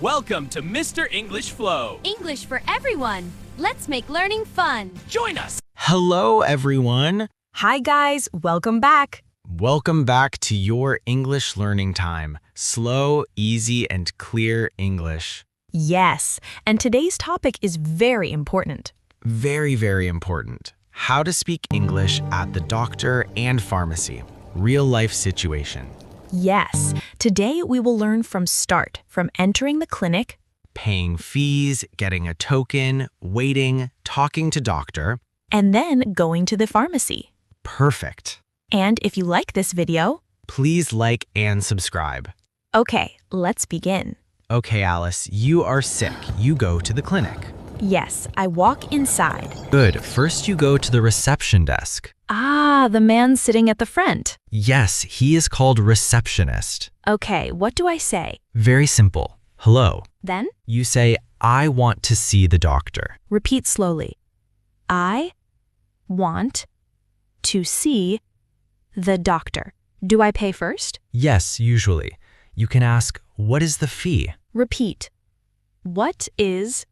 Welcome to Mr. English Flow. English for everyone. Let's make learning fun. Join us. Hello, everyone. Hi, guys. Welcome back. Welcome back to your English learning time. Slow, easy, and clear English. Yes, and today's topic is very important. Very, very important. How to speak English at the doctor and pharmacy. Real life situation. Yes, today we will learn from entering the clinic, Paying fees, getting a token, waiting, talking to doctor. and then going to the pharmacy. Perfect. And if you like this video, Please like and subscribe. okay, let's begin. Okay, Alice, you are sick. You go to the clinic. Yes, I walk inside. Good. First, you go to the reception desk. Ah, the man sitting at the front. Yes, he is called receptionist. Okay, what do I say? Very simple. Hello. Then, You say, I want to see the doctor. repeat slowly. I want to see the doctor. Do I pay first? Yes, usually. You can ask, what is the fee? Repeat. What is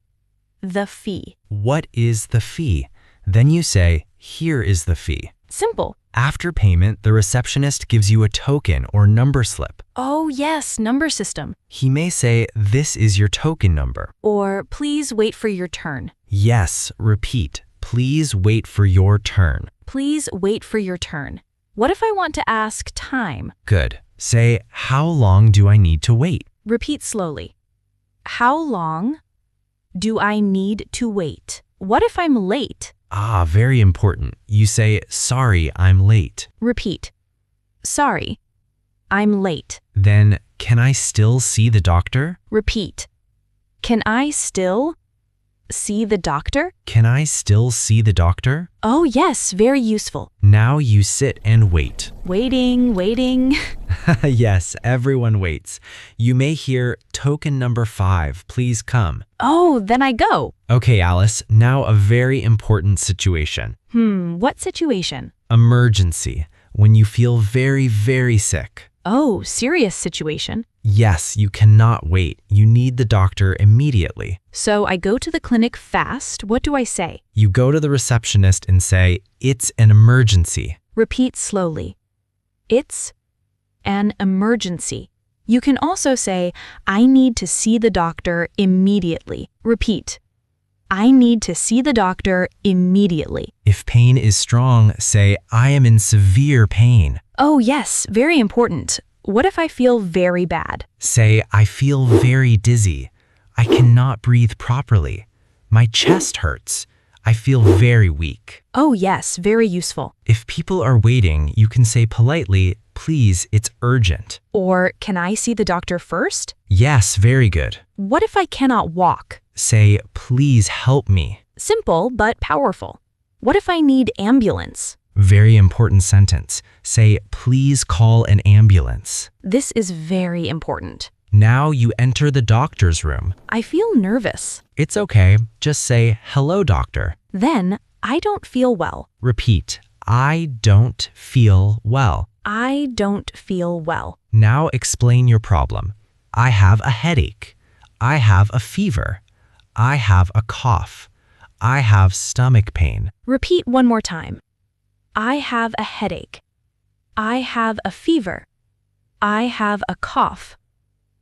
the fee? What is the fee? Then you say, here is the fee. Simple. After payment, the receptionist gives you a token or number slip. Oh, yes, number system. He may say, this is your token number. Or please wait for your turn. Yes, repeat. Please wait for your turn. Please wait for your turn. What if I want to ask time? Good. Say, how long do I need to wait? Repeat slowly. How long do I need to wait? What if I'm late? Ah, very important. You say, sorry, I'm late. Repeat. Sorry, I'm late. Then, can I still see the doctor? Repeat. Can I still see the doctor? Can I still see the doctor? Oh, yes, very useful. Now you sit and wait. Waiting. Yes, everyone waits. You may hear token number 5, please come. Oh, then I go. Okay, Alice, now a very important situation. What situation? Emergency, when you feel very, very sick. Oh, serious situation. Yes, you cannot wait. You need the doctor immediately. So I go to the clinic fast. What do I say? You go to the receptionist and say, it's an emergency. Repeat slowly. It's an emergency. You can also say, I need to see the doctor immediately. Repeat. I need to see the doctor immediately. If pain is strong, say, I am in severe pain. Oh, yes, very important. What if I feel very bad? Say, I feel very dizzy. I cannot breathe properly. My chest hurts. I feel very weak. Oh, yes, very useful. If people are waiting, you can say politely, please, it's urgent. Or, can I see the doctor first? Yes, very good. What if I cannot walk? Say, please help me. Simple, but powerful. What if I need ambulance? Very important sentence. Say, please call an ambulance. This is very important. Now you enter the doctor's room. I feel nervous. It's okay. Just say, hello, doctor. Then, I don't feel well. Repeat, I don't feel well. I don't feel well. Now explain your problem. I have a headache. I have a fever. I have a cough. I have stomach pain. Repeat one more time. I have a headache. I have a fever. I have a cough.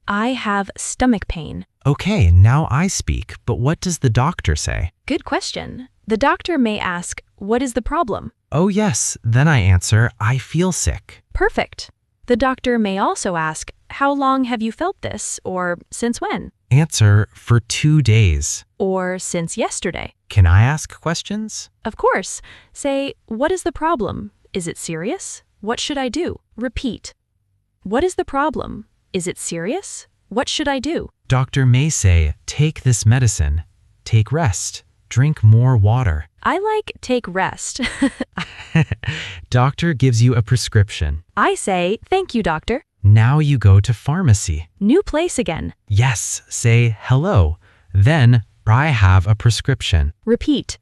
I have stomach pain. Okay, now I speak, but what does the doctor say? Good question. The doctor may ask, what is the problem? Oh yes, then I answer, I feel sick. Perfect. The doctor may also ask, how long have you felt this? Or since when? Answer, for 2 days. Or since yesterday? Can I ask questions? Of course. Say, what is the problem? Is it serious? What should I do? Repeat. What is the problem? Is it serious? What should I do? Doctor may say, take this medicine. Take rest. Drink more water. I like take rest. Doctor gives you a prescription. I say, thank you, doctor. Now you go to pharmacy. New place again. Yes, say hello. Then, I have a prescription. Repeat.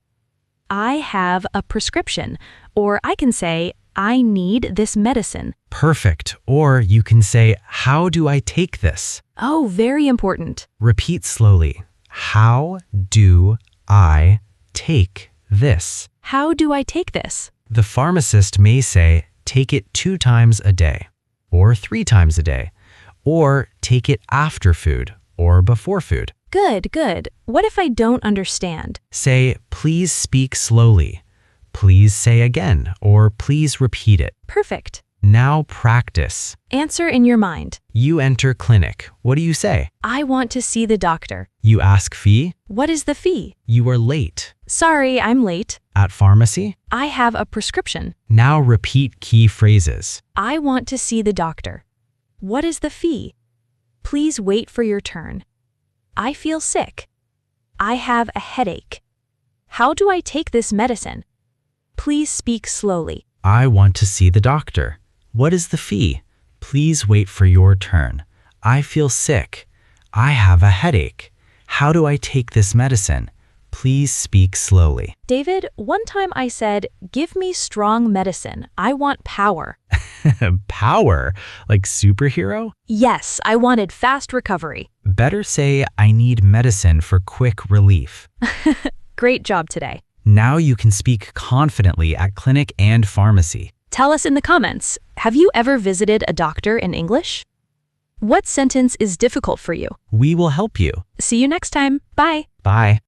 I have a prescription. Or I can say, I need this medicine. Perfect. Or you can say, how do I take this? Oh, very important. Repeat slowly. How do I take this? How do I take this? The pharmacist may say, take it 2 times a day, or 3 times a day, or take it after food or before food. Good, good. What if I don't understand? Say, please speak slowly. Please say again, or please repeat it. Perfect. Now practice. Answer in your mind. You enter clinic. What do you say? I want to see the doctor. You ask fee? What is the fee? You are late. Sorry, I'm late. At pharmacy? I have a prescription. Now repeat key phrases. I want to see the doctor. What is the fee? Please wait for your turn. I feel sick. I have a headache. How do I take this medicine? Please speak slowly. I want to see the doctor. What is the fee? Please wait for your turn. I feel sick. I have a headache. How do I take this medicine? Please speak slowly. David, one time I said, give me strong medicine. I want power. Power? Like superhero? Yes, I wanted fast recovery. Better say, I need medicine for quick relief. Great job today. Now you can speak confidently at clinic and pharmacy. Tell us in the comments, have you ever visited a doctor in English? What sentence is difficult for you? We will help you. See you next time. Bye. Bye.